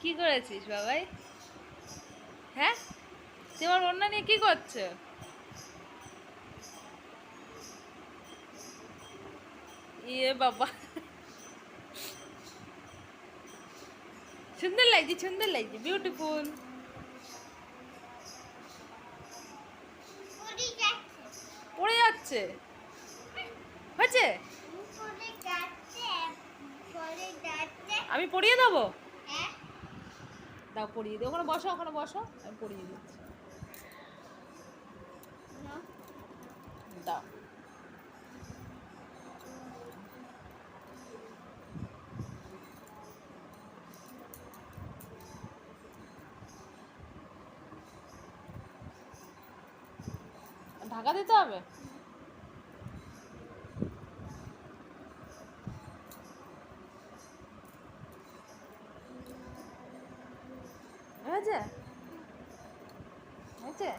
কি করেছিস বাবাই? হ্যাঁ, তোমার ওড়না নিয়ে কি করছো? ইয়ে বাবা, সুন্দর লাগছে, সুন্দর লাগছে, বিউটিফুল। পড়ে যাচ্ছে, হয়েছে? আমি পড়িয়ে দেবো, দাও পড়িয়ে দিই। ওখানে বসো, ওখানে বসো, আমি পড়িয়ে দিচ্ছি। দাও। ঢাকা দিতে হবে? হয়েছে, হয়েছে।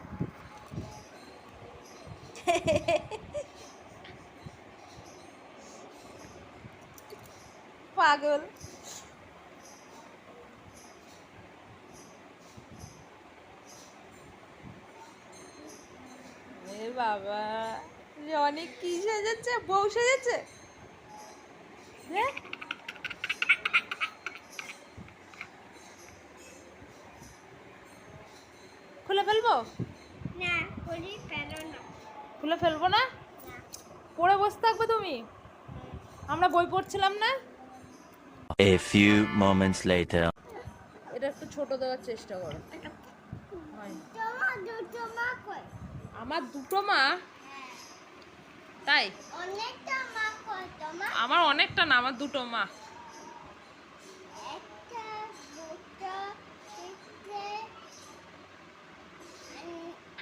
পাগল। এ বাবা, অনেক কি সেজেছে, বউ সেজেছে। হ্যাঁ, খুলে ফেলবো না, খুলে ফেলো না। খুলে ফেলবো না? পড়ে বসে থাকবে তুমি? আমরা বই পড়ছিলাম না? A few moments later. এটা একটু ছোট দেওয়ার চেষ্টা করো। হয়। তোমার দুটো মা কই? আমার দুটো মা? তাই? অনেকটা মা কই তোমার? আমার অনেকটা না, আমার দুটো মা। একটা, দুটো, তিনটে,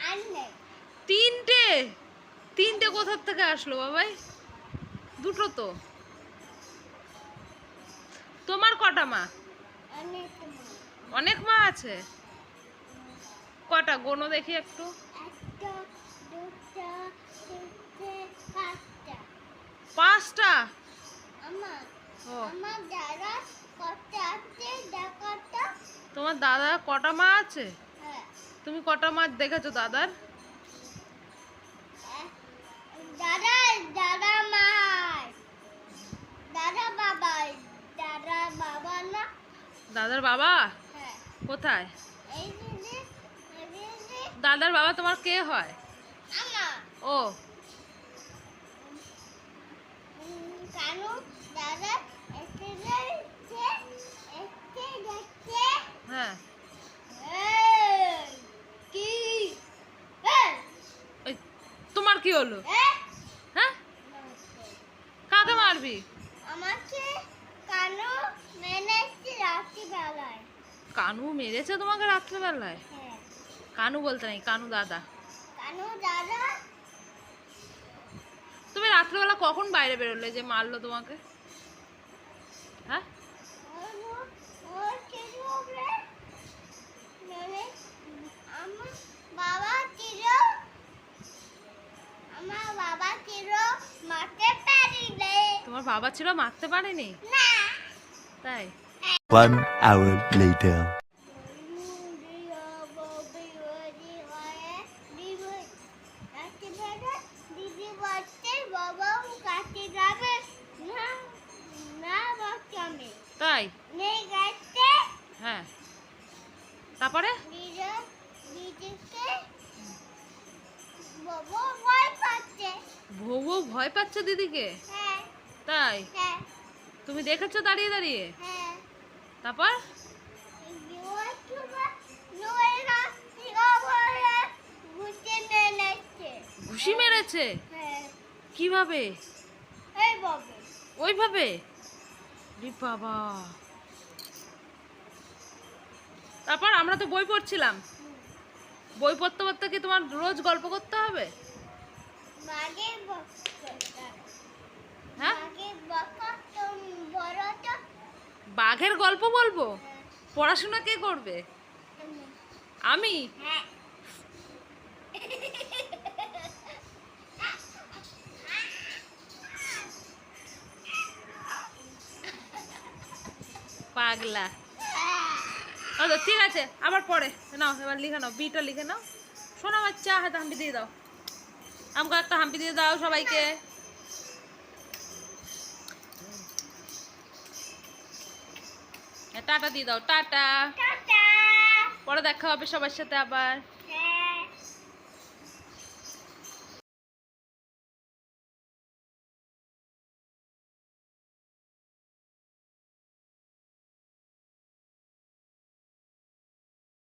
আর নেই। তিনটে? তিনটে কোথার থেকে আসলো বাবাই? দুটো তো। তোমার কটা মা? অনেক মা। অনেক মা আছে? কটা গোনো দেখি একটু। একটা, দুটো, তিনটে, পাঁচটা। পাঁচটা? আমার ও, আমার দাদা কত আছে দেখো তো? তোমার দাদা কটা মা আছে? হ্যাঁ, তুমি কটা মা দেখেছো দাদার? দাদা দাদা মাই, দাদা বাবাই, দাদা বাবা না। দাদার বাবা হ্যাঁ, কোথায়? এই যে এই যে দাদার বাবা তোমার কে হয়? আমার ও, কানু দাদা এসে যাচ্ছে, এসে যাচ্ছে। হ্যাঁ। এই, কি এই, ওই, তোমার কি হলো? এই, হ্যাঁ, কাকে মারবি? আমাকে কানু মেরেছে রাত্রিবেলায়। কানু মেরেছে তোমাকে রাত্রেবেলায়? হ্যাঁ, কানু বলতে নাই, কানু দাদা। কানু দাদা তুমি রাত্রেবেলা কখন বাইরে বেরোলে যে মারলো তোমাকে? হ্যাঁ, ওর ওর কিছু হবে মানে আমার বাবা ছিল, আমার বাবা ছিল মারতে পারিলে তোমার বাবা ছিল, মারতে পারেনি? না। তাই? 1 hour later. দিদি বলছে বাবা কাছে যাবে না, না বাচ্চামে তাই? নেই গাছে। হ্যাঁ, তারপরে? দিদি দিদিকে বাবা ভয় পাচ্ছে। বউ বউ ভয় পাচ্ছে দিদিকে? হ্যাঁ, তাই? হ্যাঁ, তুমি দেখেছো দাঁড়িয়ে দাঁড়িয়ে? হ্যাঁ। তারপর? ঘুষি মেরেছে? হ্যাঁ, কিভাবে? এই বাবু ওইভাবে? রে বাবা। তারপর আমরা তো বই পড়ছিলাম, বই পড়তে পড়তে কি তোমার রোজ গল্প করতে হবে? বাঘের বক্কা, হ্যাঁ, বাঘের বক্কা তো বড় তো। বাঘের গল্প বলবো? পড়াশোনা কে করবে? আমি? হ্যাঁ, পাগলা। আচ্ছা ঠিক আছে, আবার পরে নাও, এবার লিখে নাও, বিটা লিখে নাও। শোনো বাচ্চা, হাতে হাম্পি দিয়ে দাও, আমাকে একটা হাম্পি দিয়ে দাও সবাইকে। টাটা দিয়ে দাও, টাটা, টাটা। পরে দেখা হবে সবার সাথে আবার।